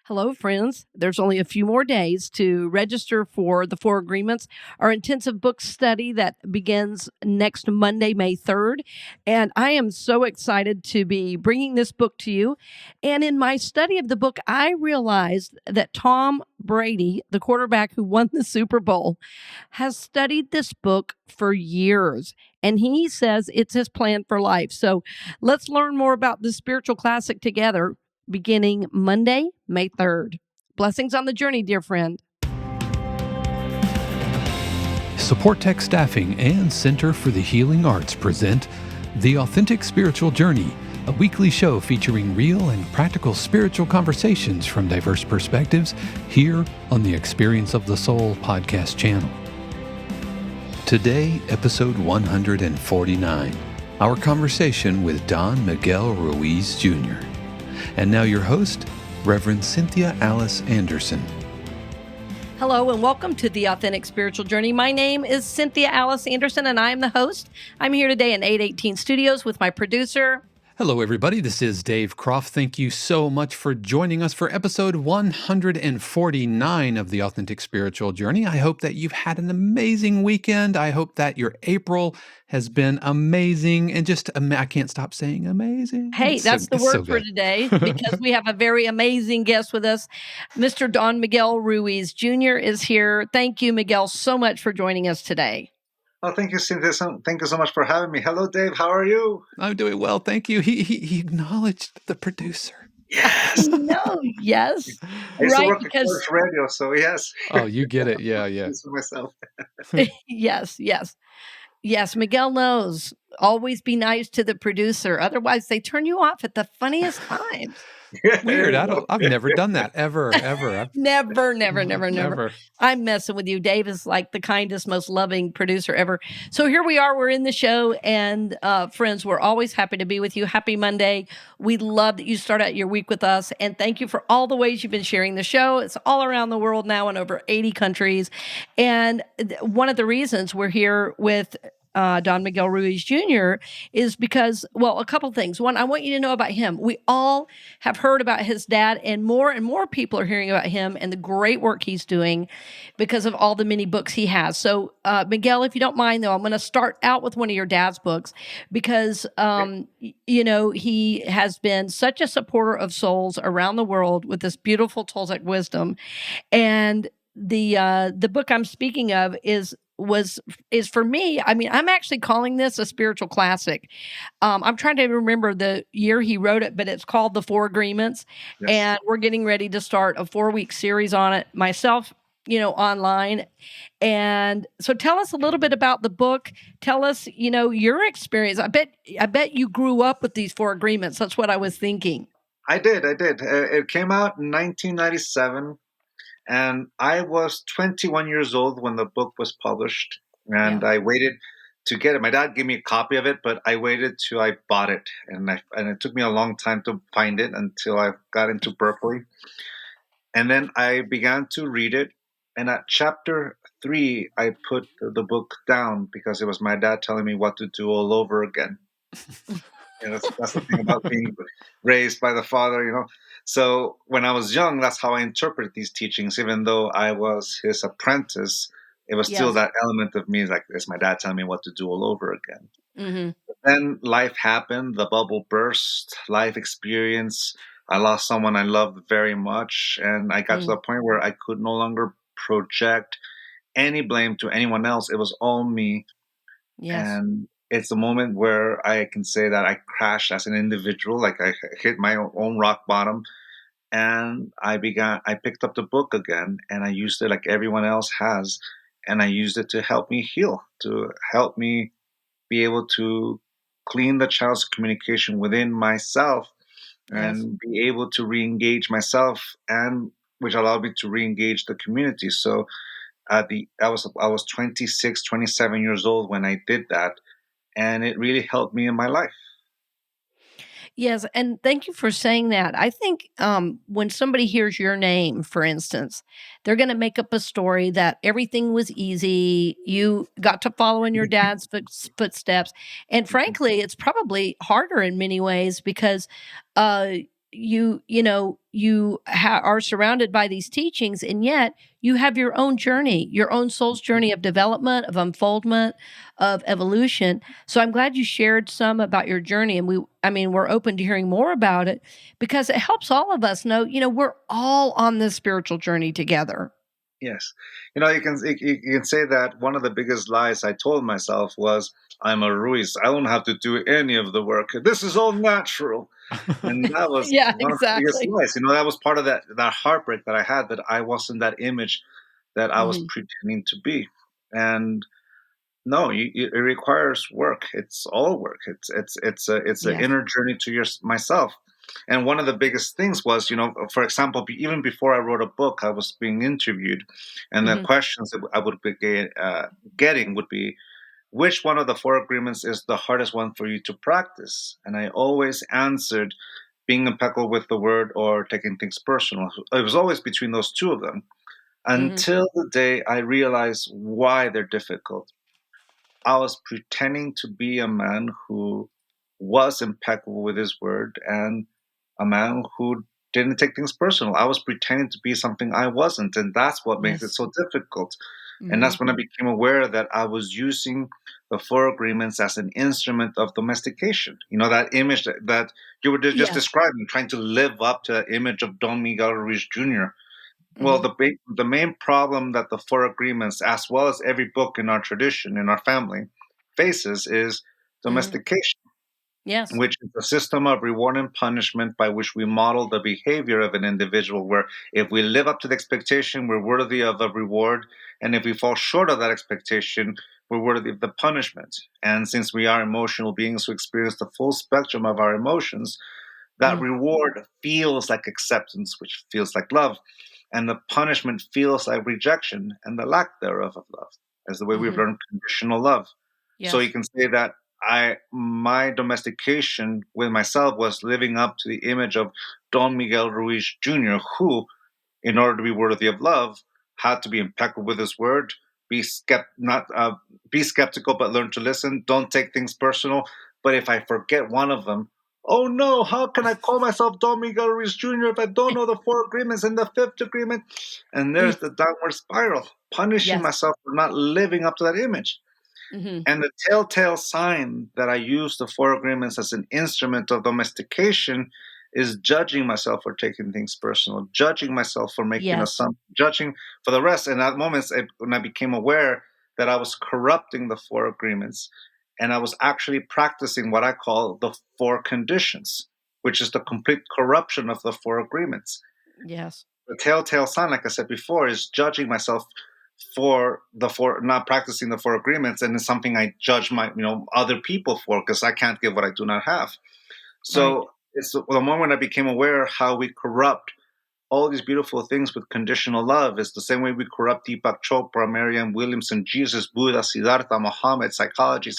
Hello, friends. There's only a few more days to register for the Four Agreements, our intensive book study that begins next Monday, May 3rd. And I am so excited to be bringing this book to you. And in my study of the book, I realized that Tom Brady, the quarterback who won the Super Bowl, has studied this book for years. And he says it's his plan for life. So let's learn more about this spiritual classic together, beginning Monday, May 3rd. Blessings on the journey, dear friend. Supportek Staffing and Center for the Healing Arts present The Authentic Spiritual Journey, a weekly show featuring real and practical spiritual conversations from diverse perspectives here on the Experience of the Soul podcast channel. Today, episode 149, our conversation with Don Miguel Ruiz Jr. And now your host, Reverend Cynthiaaliceanderson. Hello and welcome to the Authentic Spiritual Journey. My name is Cynthiaaliceanderson and I am the host. I'm here today in 818 Studios with my producer. Hello, everybody. This is Dave Croft. Thank you so much for joining us for episode 149 of the Authentic Spiritual Journey. I hope that you've had an amazing weekend. I hope that your April has been amazing and just, I can't stop saying amazing. Hey, that's the word for today because we have a very amazing guest with us. Mr. Don Miguel Ruiz Jr. is here. Thank you, Miguel, so much for joining us today. Oh, thank you, Cynthia. Thank you so much for having me. Hello, Dave. How are you? I'm doing well. Thank you. He acknowledged the producer. Yes. No, yes. I used to work at Church Radio, so yes. Oh, you get it. Yeah. Myself. Yes, Miguel knows. Always be nice to the producer. Otherwise, they turn you off at the funniest times. Weird. I've never done that ever. Never. I'm messing with you. Dave is like the kindest, most loving producer ever. So here we are. We're in the show, and friends, we're always happy to be with you. Happy Monday. We love that you start out your week with us, and thank you for all the ways you've been sharing the show. It's all around the world now in over 80 countries, and one of the reasons we're here with Don Miguel Ruiz Jr. is because, well, a couple things. One, I want you to know about him. We all have heard about his dad, and more people are hearing about him and the great work he's doing because of all the many books he has. So, Miguel, if you don't mind, though, I'm going to start out with one of your dad's books because, he has been such a supporter of souls around the world with this beautiful Toltec wisdom. And the book I'm speaking of is for me. I mean, I'm actually calling this a spiritual classic. I'm trying to remember the year he wrote it, but it's called The Four Agreements. Yes. And we're getting ready to start a 4-week series on it myself, online. And so tell us a little bit about the book. Tell us, your experience. I bet you grew up with these four agreements. That's what I was thinking. I did. It came out in 1997. And I was 21 years old when the book was published, and I waited to get it. My dad gave me a copy of it, but I waited till I bought it, and it took me a long time to find it until I got into Berkeley. And then I began to read it, and at chapter 3, I put the book down because it was my dad telling me what to do all over again. That's the thing about being raised by the father, So when I was young, that's how I interpreted these teachings. Even though I was his apprentice, it was still that element of me, like, it's my dad telling me what to do all over again. Mm-hmm. Then life happened. The bubble burst. Life experience. I lost someone I loved very much. And I got to the point where I could no longer project any blame to anyone else. It was all me. Yes. And it's a moment where I can say that I crashed as an individual, like I hit my own rock bottom, and I picked up the book again, and I used it like everyone else has, and I used it to help me heal, to help me be able to clean the channels of communication within myself and be able to re-engage myself, and which allowed me to re-engage the community. So I was 26, 27 years old when I did that. And it really helped me in my life. Yes, and thank you for saying that. I think when somebody hears your name, for instance, they're going to make up a story that everything was easy. You got to follow in your dad's footsteps. And frankly, it's probably harder in many ways because you are surrounded by these teachings, and yet you have your own journey, your own soul's journey of development, of unfoldment, of evolution. So I'm glad you shared some about your journey, and we're open to hearing more about it, because it helps all of us know, we're all on this spiritual journey together. Yes. You can say that one of the biggest lies I told myself was, I'm a Ruiz. I don't have to do any of the work. This is all natural. And that was Yeah, one of the biggest exactly. lies. That was part of that heartbreak that I had, that I wasn't that image that I was Hmm. pretending to be. And no, it requires work. It's all work. It's an Yes. inner journey to myself. And one of the biggest things was, for example, even before I wrote a book, I was being interviewed, and the Hmm. questions that I would be getting would be, which one of the four agreements is the hardest one for you to practice? And I always answered, being impeccable with the word or taking things personal. It was always between those two of them, Hmm. until the day I realized why they're difficult. I was pretending to be a man who was impeccable with his word, and a man who didn't take things personal. I was pretending to be something I wasn't, and that's what makes it Yes. so difficult. And Hmm. that's when I became aware that I was using the four agreements as an instrument of domestication. That image that you were just Yes. describing, trying to live up to that image of Don Miguel Ruiz Jr. Well, Hmm. the main problem that the four agreements, as well as every book in our tradition, in our family, faces is Hmm. domestication, Yes. which is a system of reward and punishment by which we model the behavior of an individual, where if we live up to the expectation, we're worthy of a reward, and if we fall short of that expectation, we're worthy of the punishment. And since we are emotional beings who experience the full spectrum of our emotions, that Mm. reward feels like acceptance, which feels like love, and the punishment feels like rejection and the lack thereof of love, as the way we've Hmm. learned conditional love. So you Yes. can say that my domestication with myself was living up to the image of Don Miguel Ruiz Jr., who, in order to be worthy of love, had to be impeccable with his word, not be skeptical but learn to listen, don't take things personal. But if I forget one of them, oh no, how can I call myself Don Miguel Ruiz Jr. if I don't know the four agreements and the fifth agreement? And there's the downward spiral, punishing Yes. myself for not living up to that image. Hmm. And the telltale sign that I use the four agreements as an instrument of domestication is judging myself for taking things personal, judging myself for making Yes. assumptions, judging for the rest. And at moments, when I became aware that I was corrupting the four agreements, and I was actually practicing what I call the four conditions, which is the complete corruption of the four agreements. Yes. The telltale sign, like I said before, is judging myself for the four, not practicing the four agreements, and it's something I judge my other people for, because I can't give what I do not have. Right. So it's the moment I became aware how we corrupt all these beautiful things with conditional love. Is the same way we corrupt Deepak Chopra, Marianne Williamson, Jesus, Buddha, Siddhartha, Muhammad, psychology,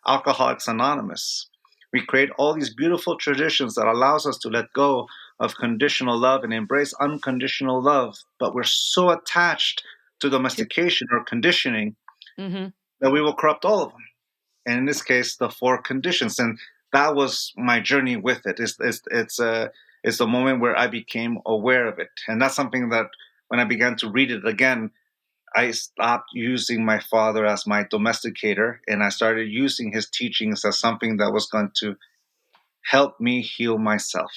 Alcoholics Anonymous. We create all these beautiful traditions that allows us to let go of conditional love and embrace unconditional love. But we're so attached to domestication or conditioning Mm-hmm. that we will corrupt all of them. And in this case, the four conditions. And that was my journey with it. It's the moment where I became aware of it. And that's something that when I began to read it again, I stopped using my father as my domesticator, and I started using his teachings as something that was going to help me heal myself.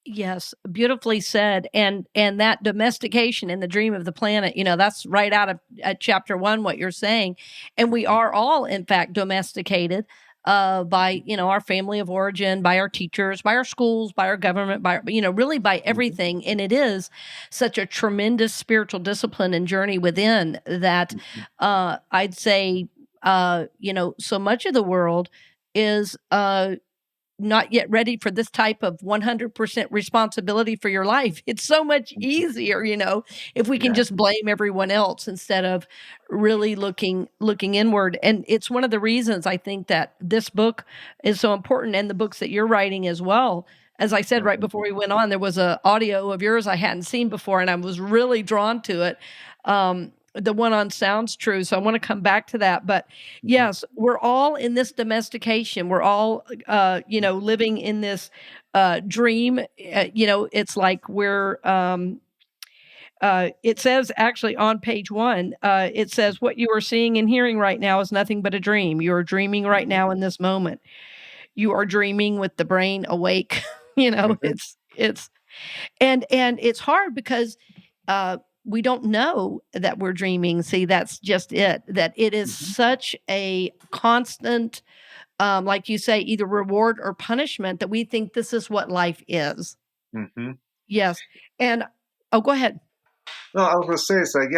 Yes, beautifully said. And that domestication and the dream of the planet, that's right out of chapter 1 what you're saying. And we are all in fact domesticated by, our family of origin, by our teachers, by our schools, by our government, by really by Mhm. everything. And it is such a tremendous spiritual discipline and journey within that I'd say so much of the world is not yet ready for this type of 100% responsibility for your life. It's so much easier, if we can Yeah. just blame everyone else instead of really looking inward. And it's one of the reasons I think that this book is so important, and the books that you're writing as well. As I said right before we went on, there was a audio of yours I hadn't seen before, and I was really drawn to it. the one on sounds true. So I want to come back to that. But yes, we're all in this domestication. We're all, living in this dream. It's like it says actually on page 1, it says, what you are seeing and hearing right now is nothing but a dream. You are dreaming right now in this moment. You are dreaming with the brain awake. Mhm. It's and it's hard because we don't know that we're dreaming. See, that's just it. That it is Mhm. such a constant, like you say, either reward or punishment that we think this is what life is. Mhm. Yes, and oh, go ahead. No, I was gonna say it's like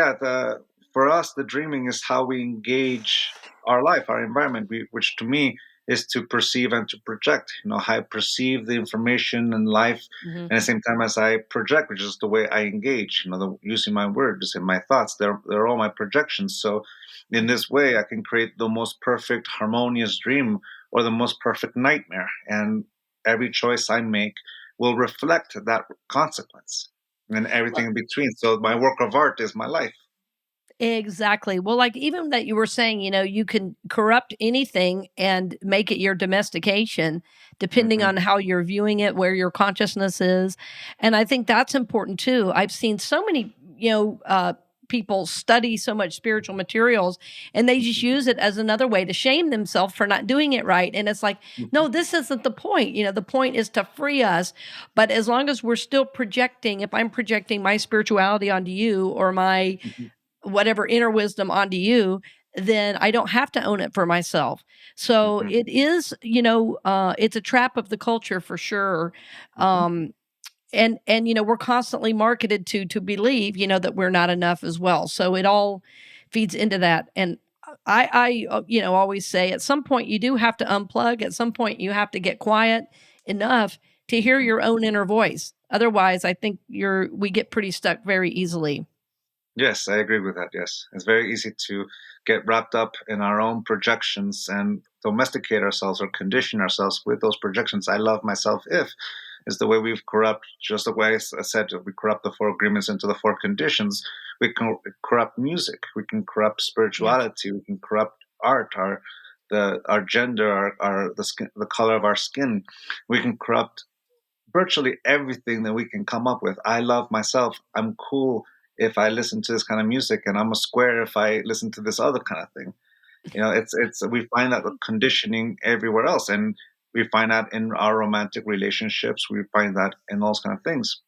for us the dreaming is how we engage our life, our environment, which to me is to perceive and to project. How I perceive the information and life, Hmm. and at the same time as I project, which is the way I engage. Using my words and my thoughts, they're all my projections. So in Hmm. this way, I can create the most perfect harmonious dream or the most perfect nightmare, and every choice I make will reflect that consequence and everything Well, in between. So my work of art is my life. exactly. Well, like even that you were saying, you can corrupt anything and make it your domestication, depending Hmm. on how you're viewing it, where your consciousness is. And I think that's important too. I've seen so many, people study so much spiritual materials and they just use it as another way to shame themselves for not doing it right. And it's like, no, this isn't the point. The point is to free us. But as long as we're still projecting, if I'm projecting my spirituality onto you or my whatever inner wisdom onto you, then I don't have to own it for myself. So Hmm. it is, it's a trap of the culture for sure. Hmm. Um, and we're constantly marketed to believe, that we're not enough as well. So it all feeds into that. And I always say at some point you do have to unplug. At some point you have to get quiet enough to hear your own inner voice. Otherwise, I think we get pretty stuck very easily. Yes, I agree with that. Yes, it's very easy to get wrapped up in our own projections and domesticate ourselves or condition ourselves with those projections. I love myself if is the way we've corrupt, just the way I said, we corrupt the four agreements into the four conditions. We can corrupt music. We can corrupt Yes. spirituality. We can corrupt art, our gender, the skin, the color of our skin. We can corrupt virtually everything that we can come up with. I love myself. I'm cool if I listen to this kind of music, and I'm a square if I listen to this other kind of thing. It's we find that conditioning everywhere else, and we find that in our romantic relationships. We find that in those kind of things,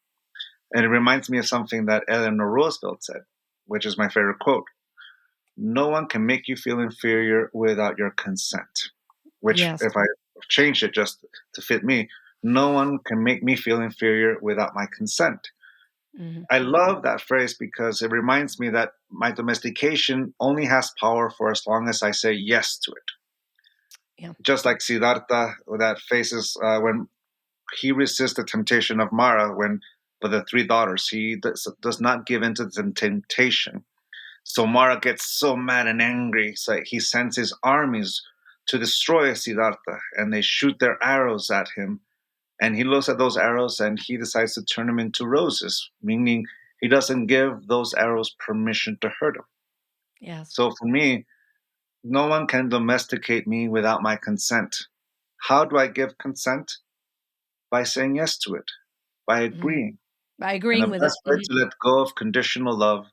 and it reminds me of something that Eleanor Roosevelt said, which is my favorite quote: "No one can make you feel inferior without your consent." Which, Yes. if I change it just to fit me, no one can make me feel inferior without my consent. Mhm. I love that phrase because it reminds me that my domestication only has power for as long as I say yes to it. Yeah. Just like Siddhartha, that faces when he resists the temptation of Mara, when for the three daughters, he does not give in to the temptation. So Mara gets so mad and angry, so he sends his armies to destroy Siddhartha, and they shoot their arrows at him. And he looks at those arrows and he decides to turn them into roses, meaning he doesn't give those arrows permission to hurt him. Yes. So for me, no one can domesticate me without my consent. How do I give consent? By saying yes to it, by Mhm. agreeing. By And the agreeing with it. best way to let go of conditional love,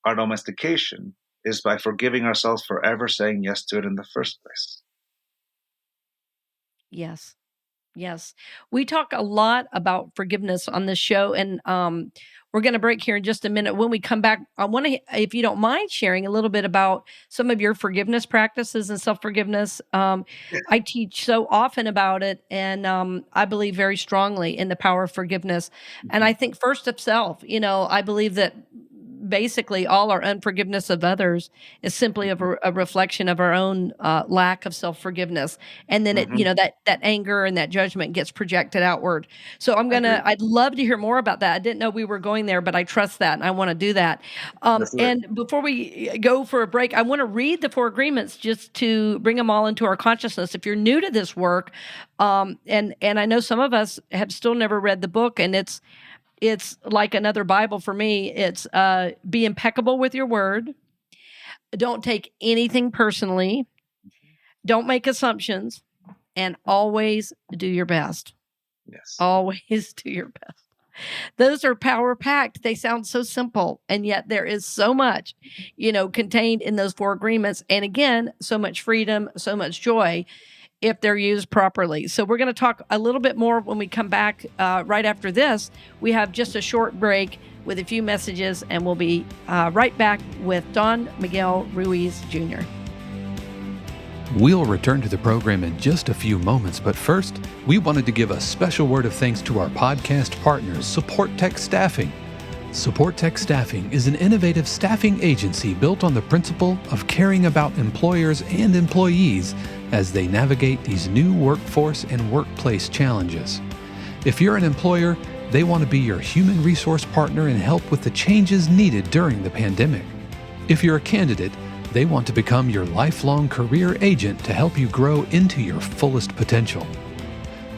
our domestication, is by forgiving ourselves for ever saying yes to it in the first place. Yes. Yes. We talk a lot about forgiveness on this show, and we're going to break here in just a minute. When we come back, I want to, if you don't mind sharing a little bit about some of your forgiveness practices and self forgiveness. Yes. I teach so often about it, and I believe very strongly in the power of forgiveness. And Mhm. I think first of self, I believe that basically all our unforgiveness of others is simply a reflection of our own lack of self forgiveness, and then Mhm. that anger and that judgment gets projected outward. So I agree. I'd love to hear more about that. I didn't know we were going there, but I trust that and I want to do that. Let's do it. And before we go for a break, I want to read the four agreements just to bring them all into our consciousness. If you're new to this work, and I know some of us have still never read the book, and it's like another Bible for me. It's be impeccable with your word. Don't take anything personally. Don't make assumptions, and always do your best. Yes. Always do your best. Those are power packed. They sound so simple, and yet there is so much, contained in those 4 agreements. And again, so much freedom, so much joy if they're used properly. So we're going to talk a little bit more when we come back right after this. We have just a short break with a few messages, and we'll be right back with Don Miguel Ruiz Jr. We'll return to the program in just a few moments, but first, we wanted to give a special word of thanks to our podcast partners, Supportek Staffing. Supportek Staffing is an innovative staffing agency built on the principle of caring about employers and employees as they navigate these new workforce and workplace challenges. If you're an employer, they want to be your human resource partner and help with the changes needed during the pandemic. If you're a candidate, they want to become your lifelong career agent to help you grow into your fullest potential.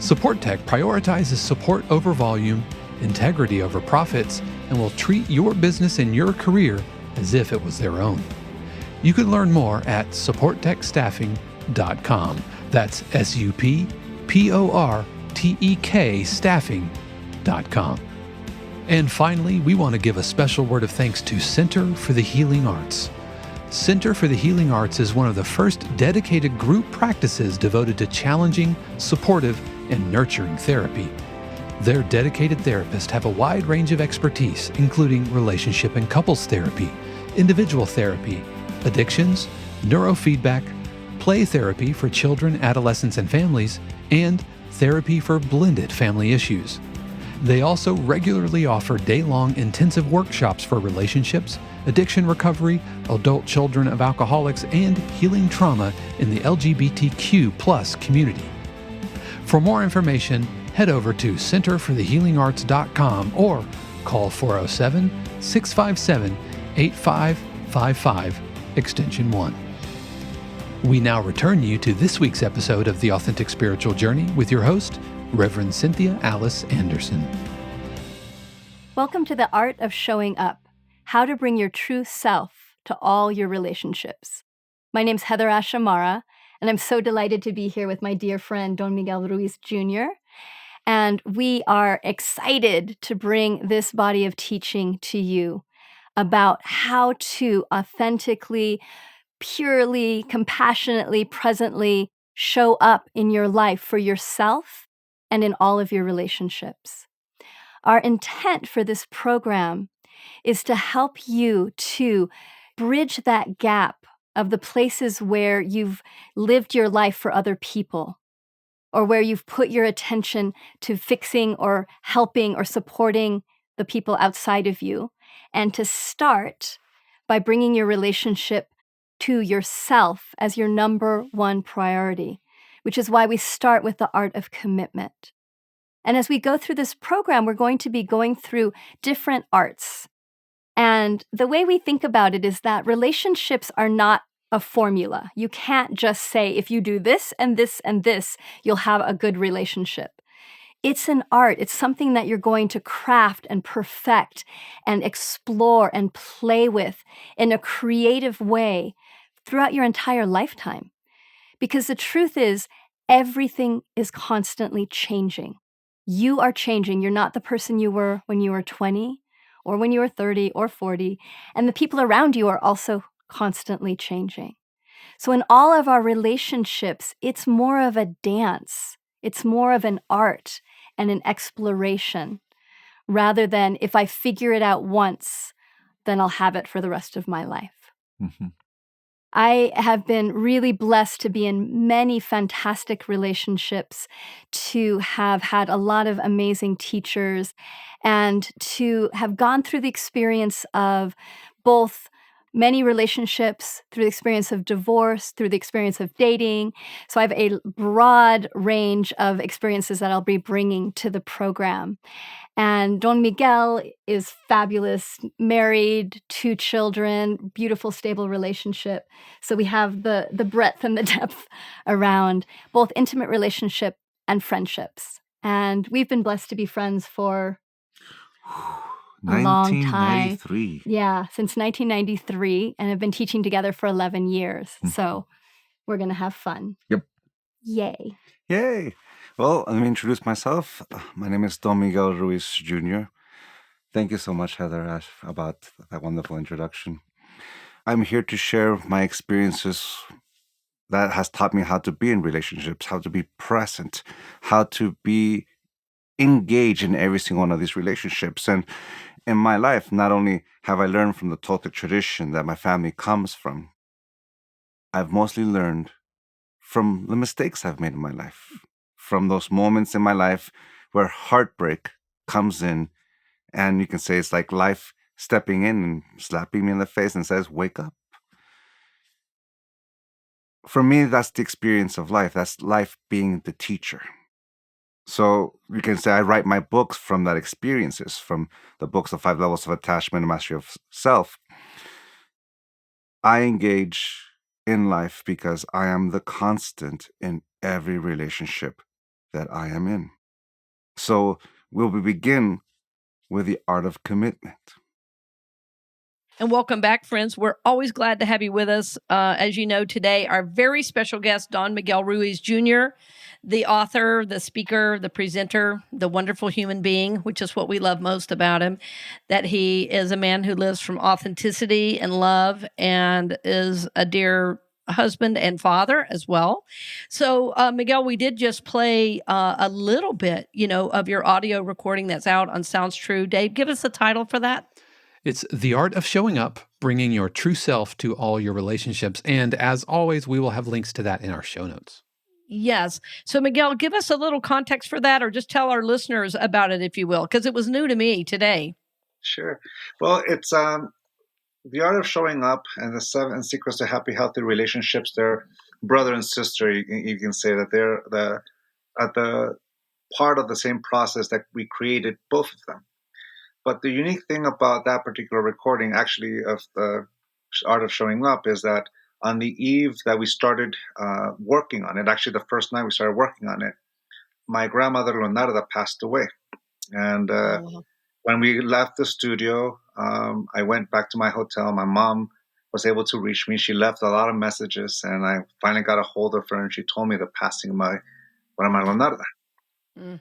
Supportek prioritizes support over volume, integrity over profits, and will treat your business and your career as if it was their own. You can learn more at supportekstaffing.com. That's SUPPORTEK staffing.com. And finally, we want to give a special word of thanks to Center for the Healing Arts. Center for the Healing Arts is one of the first dedicated group practices devoted to challenging, supportive, and nurturing therapy. Their dedicated therapists have a wide range of expertise, including relationship and couples therapy, individual therapy, addictions, neurofeedback, play therapy for children, adolescents, and families, and therapy for blended family issues. They also regularly offer day-long intensive workshops for relationships, addiction recovery, adult children of alcoholics, and healing trauma in the LGBTQ+ community. For more information, head over to centerforthehealingarts.com or call 407-657-8555, extension 1. We now return you to this week's episode of The Authentic Spiritual Journey with your host, Reverend Cynthia.Anderson. Welcome to the Art of Showing Up, how to bring your true self to all your relationships. My name's Heather Ashamara, and I'm so delighted to be here with my dear friend, Don Miguel Ruiz Jr., and we are excited to bring this body of teaching to you about how to authentically, purely, compassionately, presently show up in your life for yourself and in all of your relationships. Our intent for this program is to help you to bridge that gap of the places where you've lived your life for other people, or where you've put your attention to fixing or helping or supporting the people outside of you, and to start by bringing your relationship to yourself as your number one priority, which is why we start with the art of commitment. And as we go through this program, we're going to be going through different arts. And the way we think about it is that relationships are not a formula. You can't just say, if you do this and this and this, you'll have a good relationship. It's an art. It's something that you're going to craft and perfect and explore and play with in a creative way throughout your entire lifetime. Because the truth is, everything is constantly changing. You are changing. You're not the person you were when you were 20 or when you were 30 or 40. And the people around you are also constantly changing. So in all of our relationships, it's more of a dance. It's more of an art and an exploration, rather than if I figure it out once, then I'll have it for the rest of my life. Mm-hmm. I have been really blessed to be in many fantastic relationships, to have had a lot of amazing teachers, and to have gone through the experience of both many relationships, through the experience of divorce, through the experience of dating. So I have a broad range of experiences that I'll be bringing to the program. And Don Miguel is fabulous, married, 2 children, beautiful, stable relationship. So we have the breadth and the depth around both intimate relationship and friendships. And we've been blessed to be friends for a long time. 1993. Yeah, since 1993, and have been teaching together for 11 years. So we're going to have fun. Yep. Yay. Yay! Well, let me introduce myself. My name is Don Miguel Ruiz Jr. Thank you so much, Heather, about that wonderful introduction. I'm here to share my experiences that has taught me how to be in relationships, how to be present, how to be engaged in every single one of these relationships. And in my life, not only have I learned from the Toltec tradition that my family comes from, I've mostly learned from the mistakes I've made in my life, from those moments in my life where heartbreak comes in, and you can say it's like life stepping in and slapping me in the face and says, wake up. For me, that's the experience of life. That's life being the teacher. So you can say I write my books from that experiences, from the books, The 5 Levels of Attachment and Mastery of Self. I engage in life because I am the constant in every relationship that I am in. So we'll begin with the art of commitment. And welcome back, friends. We're always glad to have you with us. As you know, today, our very special guest, Don Miguel Ruiz Jr., the author, the speaker, the presenter, the wonderful human being, which is what we love most about him, that he is a man who lives from authenticity and love and is a dear husband and father as well. So, Miguel, we did just play a little bit, of your audio recording that's out on Sounds True. Dave, give us a title for that. It's The Art of Showing Up, Bringing Your True Self to All Your Relationships. And as always, we will have links to that in our show notes. Yes. So, Miguel, give us a little context for that, or just tell our listeners about it, if you will, because it was new to me today. Sure. Well, it's The Art of Showing Up and the 7 Secrets to Happy, Healthy Relationships. They're brother and sister. You can say that they're at the part of the same process that we created both of them. But the unique thing about that particular recording, actually, of the Art of Showing Up, is that on the eve that we started working on it, actually the first night we started working on it, my grandmother Leonarda passed away. And when we left the studio, I went back to my hotel. My mom was able to reach me. She left a lot of messages, and I finally got a hold of her, and she told me the passing of my grandma Leonarda.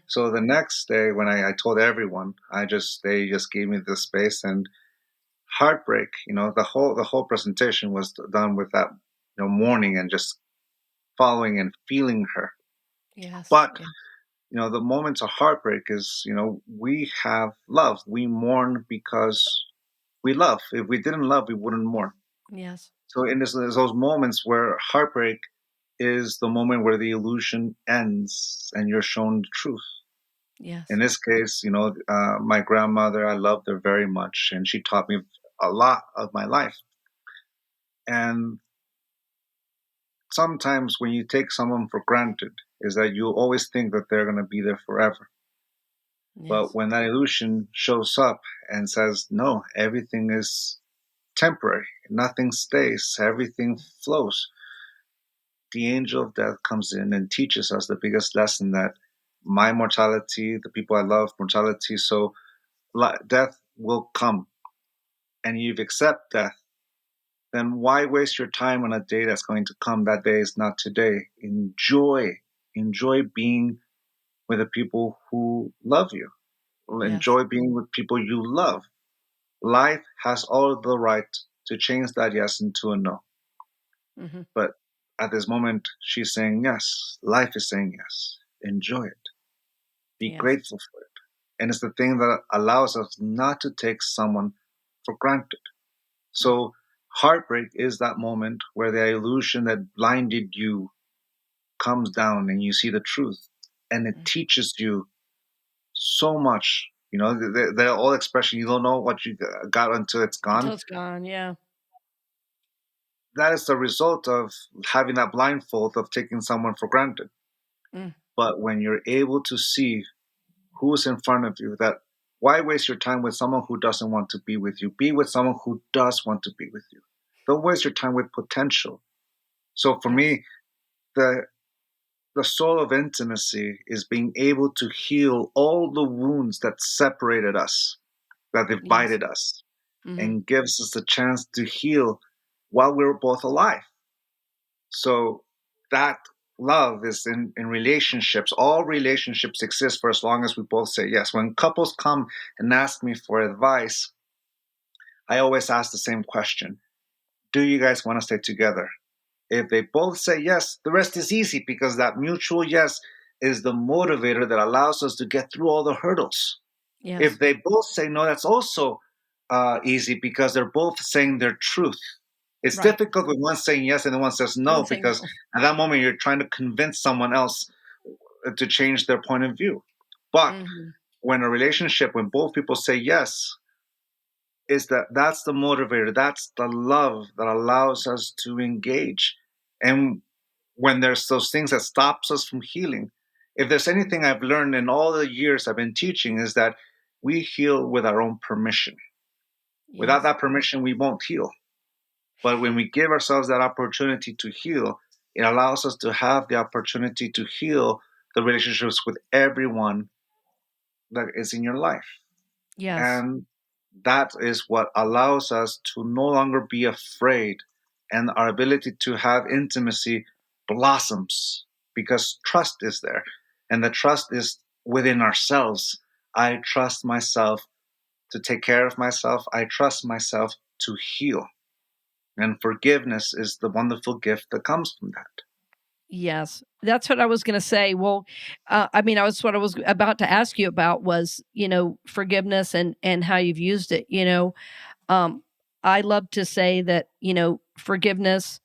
So the next day, when I told everyone, they just gave me the space, and heartbreak. The whole presentation was done with that, mourning and just following and feeling her. Yes. But the moments of heartbreak is, we have love. We mourn because we love. If we didn't love, we wouldn't mourn. Yes. So there's those moments where heartbreak is the moment where the illusion ends and you're shown the truth. Yes. In this case, my grandmother, I loved her very much, and she taught me a lot of my life. And sometimes when you take someone for granted, is that you always think that they're going to be there forever. Yes. But when that illusion shows up and says, no, everything is temporary, nothing stays, everything flows, the angel of death comes in and teaches us the biggest lesson, that my mortality, the people I love, mortality, so death will come. And you've accepted death, then why waste your time on a day that's going to come? That day is not today. Enjoy being with the people who love you. Yes. Enjoy being with people you love. Life has all the right to change that yes into a no. Mm-hmm. But at this moment, she's saying yes. Life is saying yes. Enjoy it. Be grateful for it. And it's the thing that allows us not to take someone for granted. So heartbreak is that moment where the illusion that blinded you comes down and you see the truth. And it teaches you so much. The old expression, you don't know what you got until it's gone. Until it's gone, yeah. That is the result of having that blindfold of taking someone for granted. But when you're able to see who's in front of you, that why waste your time with someone who doesn't want to be with you? Be with someone who does want to be with you. Don't waste your time with potential. So for me, the soul of intimacy is being able to heal all the wounds that separated us. that Yes. divided us and gives us the chance to heal while we're both alive. So that love is in relationships. All relationships exist for as long as we both say yes. When couples come and ask me for advice, I always ask the same question. Do you guys want to stay together? If they both say yes, the rest is easy because that mutual yes is the motivator that allows us to get through all the hurdles. Yes. If they both say no, that's also easy because they're both saying their truth. It's Right. difficult when one's saying yes and the one says no, One saying because no. at that moment you're trying to convince someone else to change their point of view. But when a relationship, when both people say yes, is that's the motivator, that's the love that allows us to engage. And when there's those things that stops us from healing, if there's anything I've learned in all the years I've been teaching, is that we heal with our own permission. Without Yes. that permission, we won't heal. But when we give ourselves that opportunity to heal, it allows us to have the opportunity to heal the relationships with everyone that is in your life. Yes. And that is what allows us to no longer be afraid, and our ability to have intimacy blossoms because trust is there. And the trust is within ourselves. I trust myself to take care of myself. I trust myself to heal. And forgiveness is the wonderful gift that comes from that. Yes, that's what I was going to say. Well, I mean, what I was about to ask you about was, forgiveness and how you've used it. Um, I love to say that, forgiveness,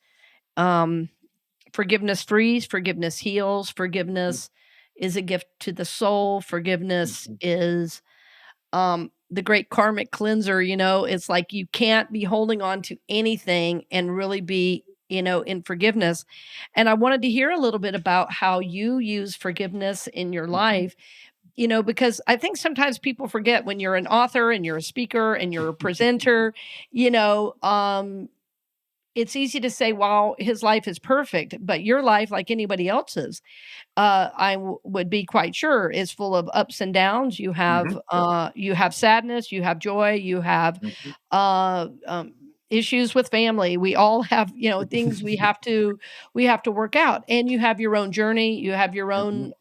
forgiveness frees, forgiveness heals, forgiveness is a gift to the soul. Forgiveness is the great karmic cleanser. It's like you can't be holding on to anything and really be, in forgiveness. And I wanted to hear a little bit about how you use forgiveness in your life, because I think sometimes people forget when you're an author and you're a speaker and you're a presenter, it's easy to say, well, his life is perfect, but your life, like anybody else's, would be quite sure is full of ups and downs. You have sadness, you have joy, you have uh, um, issues with family. We all have, things we have to work out. And you have your own journey. You have your own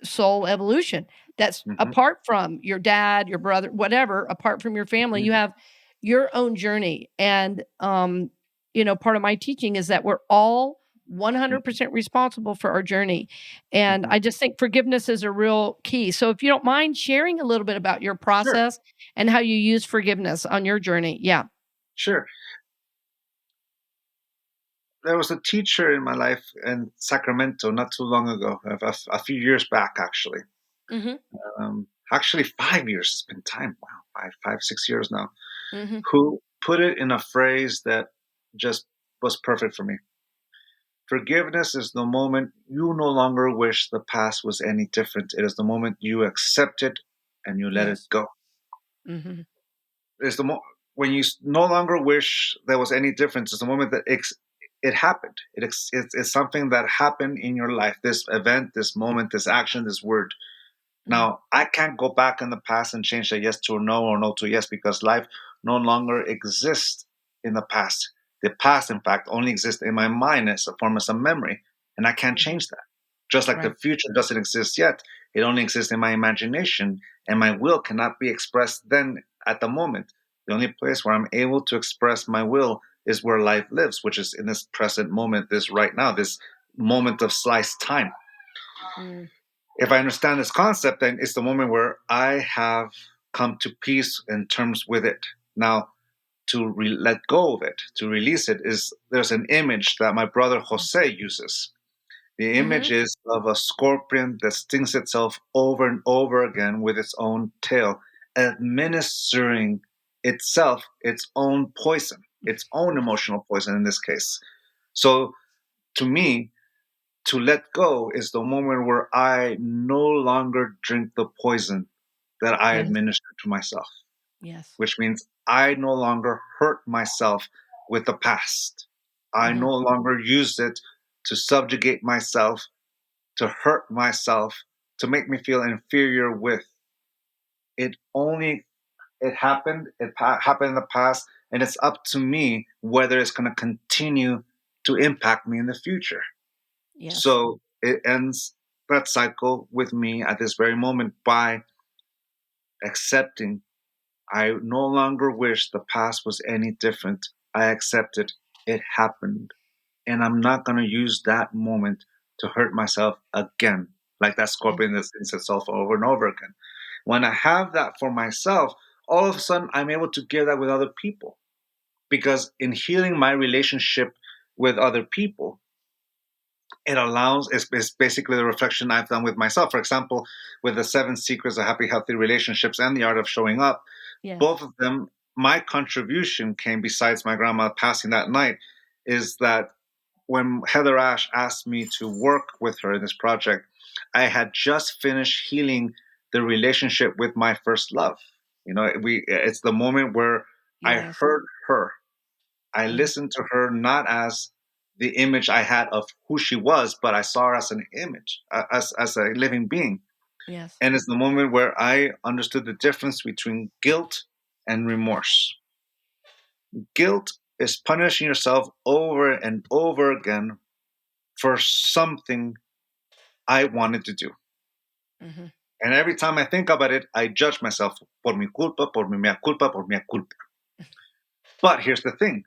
soul evolution. That's apart from your dad, your brother, whatever. Apart from your family, you have your own journey. And part of my teaching is that we're all 100% responsible for our journey. And I just think forgiveness is a real key. So if you don't mind sharing a little bit about your Sure. process and how you use forgiveness on your journey. Yeah. Sure. There was a teacher in my life in Sacramento not too long ago, a few years back, actually. Actually, 5 years. It's been time. Wow, 6 years now. Who put it in a phrase that just was perfect for me. Forgiveness is the moment you no longer wish the past was any different. It is the moment you accept it and you let it Yes. go. It's when you no longer wish there was any difference. It's the moment that it happened. It's something that happened in your life. This event, this moment, this action, this word. Now, I can't go back in the past and change a yes to a no or no to a yes because life no longer exists in the past. The past, in fact, only exists in my mind as a form of some memory, and I can't change that. Just like the Right. future doesn't exist yet, it only exists in my imagination, and my will cannot be expressed then at the moment. The only place where I'm able to express my will is where life lives, which is in this present moment, this right now, this moment of sliced time. If I understand this concept, then it's the moment where I have come to peace in terms with it. Now, to let go of it, to release it, there's an image that my brother Jose uses. The image is of a scorpion that stings itself over and over again with its own tail, administering itself its own poison, its own emotional poison in this case. So, to me, to let go is the moment where I no longer drink the poison that I Yes. administer to myself, Yes. which means I no longer hurt myself with the past. I no longer use it to subjugate myself, to hurt myself, to make me feel inferior with. It only It happened. It happened in the past, and it's up to me whether it's going to continue to impact me in the future. Yes. So it ends that cycle with me at this very moment by accepting. I no longer wish the past was any different. I accept it. It happened. And I'm not going to use that moment to hurt myself again, like that scorpion that stings itself over and over again. When I have that for myself, all of a sudden I'm able to give that with other people. Because in healing my relationship with other people, it allows, it's basically the reflection I've done with myself. For example, with the 7 Secrets of Happy, Healthy Relationships and the Art of Showing Up, both of them, my contribution came, besides my grandma passing that night, is that when Heather Ash asked me to work with her in this project, I had just finished healing the relationship with my first love. It's the moment where I heard her. I listened to her not as the image I had of who she was, but I saw her as an image, as a living being. Yes. And it's the moment where I understood the difference between guilt and remorse. Guilt is punishing yourself over and over again for something I wanted to do. Mm-hmm. And every time I think about it, I judge myself por mi culpa, por mi mea culpa, por mea culpa. But here's the thing.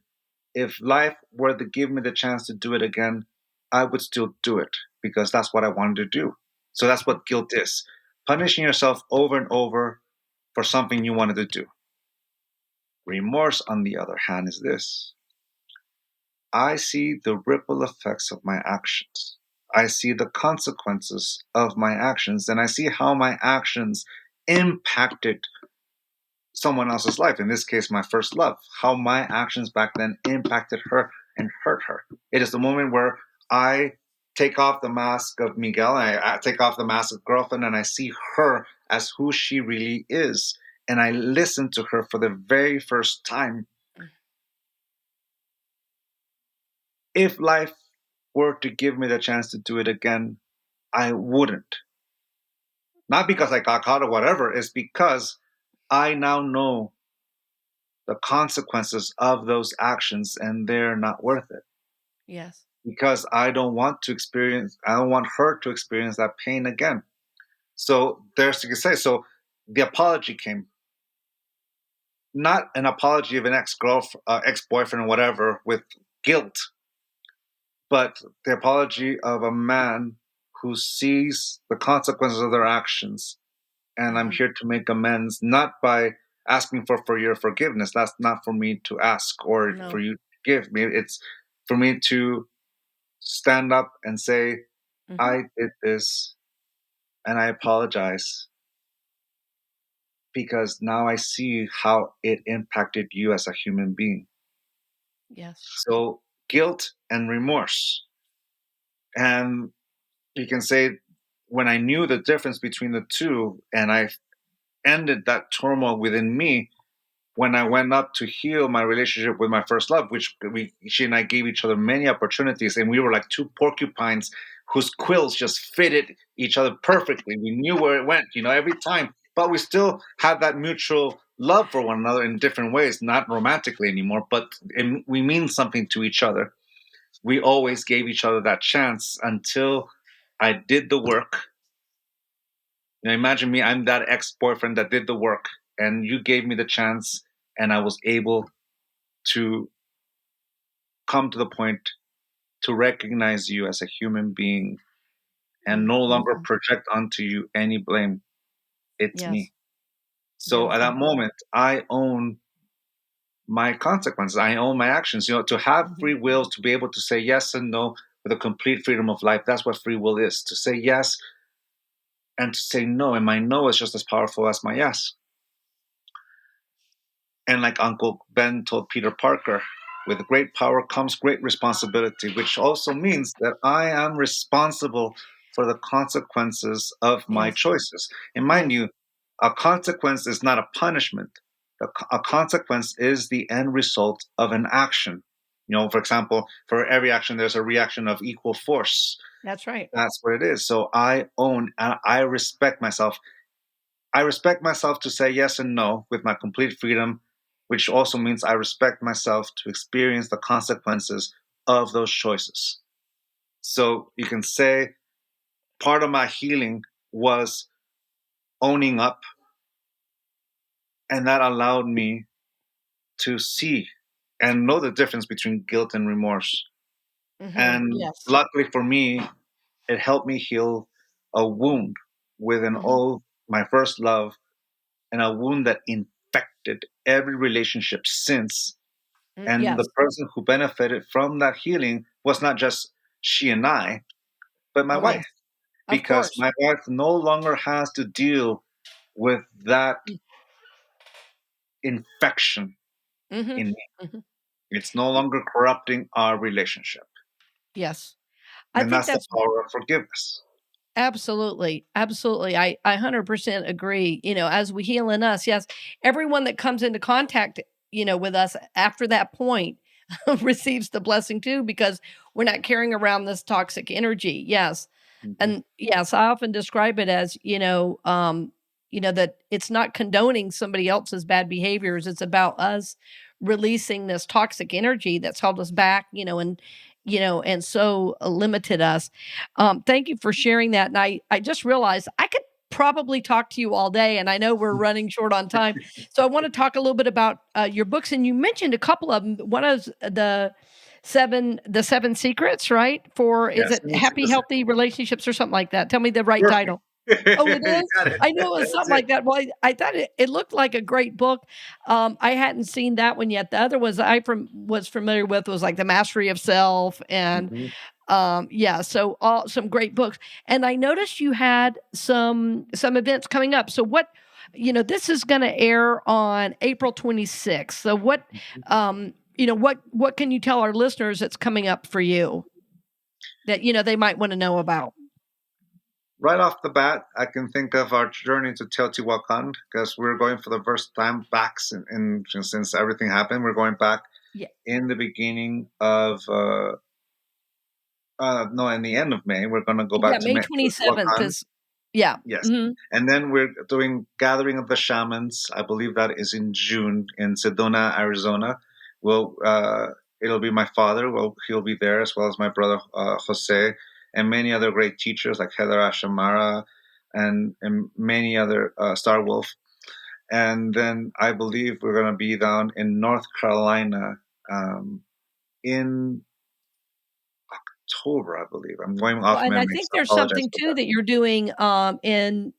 If life were to give me the chance to do it again, I would still do it because that's what I wanted to do. So that's what guilt is. Punishing yourself over and over for something you wanted to do. Remorse, on the other hand, is this. I see the ripple effects of my actions. I see the consequences of my actions, and I see how my actions impacted someone else's life. In this case, my first love, how my actions back then impacted her and hurt her. It is the moment where I take off the mask of Miguel, I take off the mask of girlfriend, and I see her as who she really is. And I listen to her for the very first time. If life were to give me the chance to do it again, I wouldn't. Not because I got caught or whatever, it's because I now know the consequences of those actions and they're not worth it. Yes. Because I don't want her to experience that pain again. So there's, you can say, so the apology came. Not an apology of an ex-boyfriend or whatever with guilt, but the apology of a man who sees the consequences of their actions. And I'm here to make amends, not by asking for your forgiveness. That's not for me to ask or for you to give me. It's for me to stand up and say, I did this and I apologize because now I see how it impacted you as a human being. Yes. So guilt and remorse. And you can say, when I knew the difference between the two and I ended that turmoil within me, when I went up to heal my relationship with my first love, which she and I gave each other many opportunities, and we were like two porcupines whose quills just fitted each other perfectly. We knew where it went, every time, but we still had that mutual love for one another in different ways, not romantically anymore, but we mean something to each other. We always gave each other that chance until I did the work. Imagine me, I'm that ex-boyfriend that did the work, and you gave me the chance, and I was able to come to the point to recognize you as a human being and no longer project onto you any blame. It's me. So at that moment, I own my consequences. I own my actions. To have free will, to be able to say yes and no with a complete freedom of life. That's what free will is. To say yes and to say no. And my no is just as powerful as my yes. And like Uncle Ben told Peter Parker, with great power comes great responsibility, which also means that I am responsible for the consequences of my choices. And mind you, a consequence is not a punishment. A consequence is the end result of an action. For example, for every action, there's a reaction of equal force. That's right. That's what it is. So I own and I respect myself. I respect myself to say yes and no with my complete freedom, which also means I respect myself to experience the consequences of those choices. So you can say part of my healing was owning up, and that allowed me to see and know the difference between guilt and remorse. And Yes. luckily for me, it helped me heal a wound with an old, my first love, and a wound that infected every relationship since. And Yes. the person who benefited from that healing was not just she and I, but my wife, Yes. Of because course. my wife no longer has to deal with that infection Mm-hmm. in me. Mm-hmm. It's no longer corrupting our relationship. Yes. I And think that's the that's power of forgiveness. absolutely. Absolutely. I 100% agree. As we heal in us, yes, everyone that comes into contact, with us after that point receives the blessing too, because we're not carrying around this toxic energy. Yes. Mhm. And yes, I often describe it as, that it's not condoning somebody else's bad behaviors. It's about us releasing this toxic energy that's held us back, and so limited us. Thank you for sharing that. And I just realized I could probably talk to you all day, and I know we're running short on time. So I want to talk a little bit about your books. And you mentioned a couple of them. One is the seven secrets, right? Is Yes, it happy, healthy relationships or something like that? Tell me the right perfect. title. Oh, it You is? got it. I knew it was That's something it. like that. Well, I thought it looked like a great book. I hadn't seen that one yet. The other ones was familiar with was like The Mastery of Self and Mhm. yeah, so all some great books. And I noticed you had some events coming up. So this is going to air on April 26th. So what can you tell our listeners that's coming up for you that they might want to know about? Right off the bat, I can think of our journey to Teotihuacan because we're going for the first time back since everything happened. We're going back Yeah. in the beginning of no, in the end of May. We're going to go Yeah, back to May 27th Teotihuacan. is yeah. Yes. Mhm. And then we're doing Gathering of the Shamans. I believe that is in June in Sedona, Arizona. Well, it'll be my father. Well, he'll be there as well as my brother Jose and many other great teachers like Heather Ashamara and many other Star Wolf. And then I believe we're going to be down in North Carolina in October, I believe. I'm going Well, off and I memory, think so I there's apologize something for too that. that you're doing in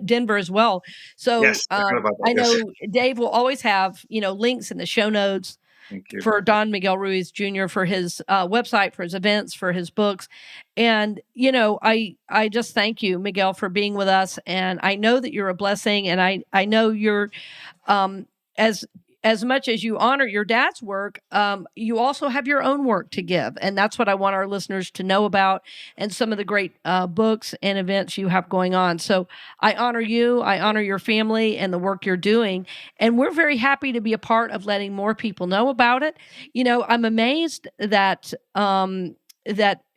Denver as well. So Yes, I heard about that. I Yes. know Dave will always have links in the show notes Thank you. for Don Miguel Ruiz Jr. for his website, for his events, for his books. And I just thank you, Miguel, for being with us. And I know that you're a blessing, and I know you're um, as as much as you honor your dad's work, you also have your own work to give, and that's what I want our listeners to know about, and some of the great books and events you have going on. So I honor you, I honor your family and the work you're doing, and we're very happy to be a part of letting more people know about it. I'm amazed that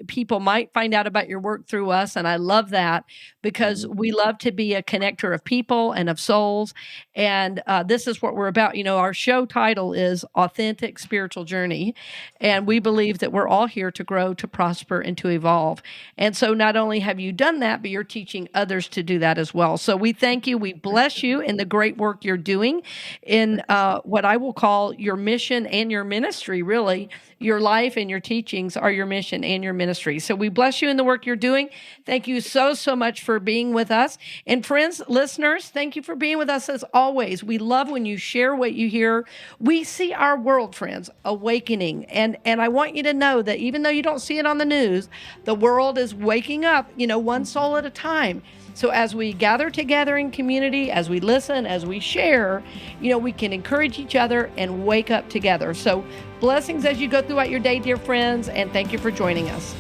people might find out about your work through us, and I love that because Mhm. we love to be a connector of people and of souls, and this is what we're about. Our show title is Authentic Spiritual Journey, and we believe that we're all here to grow, to prosper, and to evolve. And so not only have you done that, but you're teaching others to do that as well. So we thank you. We bless you in the great work you're doing in what I will call your mission and your ministry, really. Your life and your teachings are your mission and your ministry. So we bless you in the work you're doing. Thank you so much for being with us. And friends, listeners, thank you for being with us as always. We love when you share what you hear. We see our world, friends, awakening. And I want you to know that even though you don't see it on the news, the world is waking up, one soul at a time. So as we gather together in community, as we listen, as we share, we can encourage each other and wake up together. So blessings as you go throughout your day, dear friends, and thank you for joining us.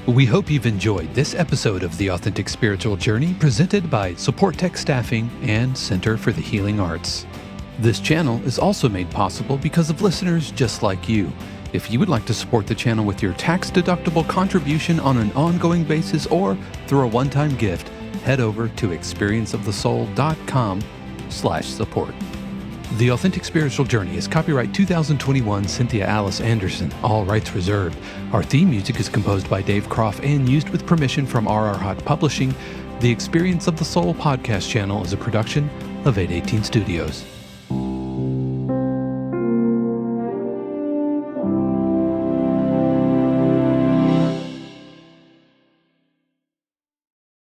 We hope you've enjoyed this episode of the Authentic Spiritual Journey presented by Supportek Staffing and Center for the Healing Arts. This channel is also made possible because of listeners just like you. If you would like to support the channel with your tax-deductible contribution on an ongoing basis or through a one-time gift, head over to experienceofthesoul.com/support. The Authentic Spiritual Journey is copyright 2021 Cynthia Alice Anderson, all rights reserved. Our theme music is composed by Dave Croft and used with permission from RR Hot Publishing. The Experience of the Soul podcast channel is a production of 818 Studios.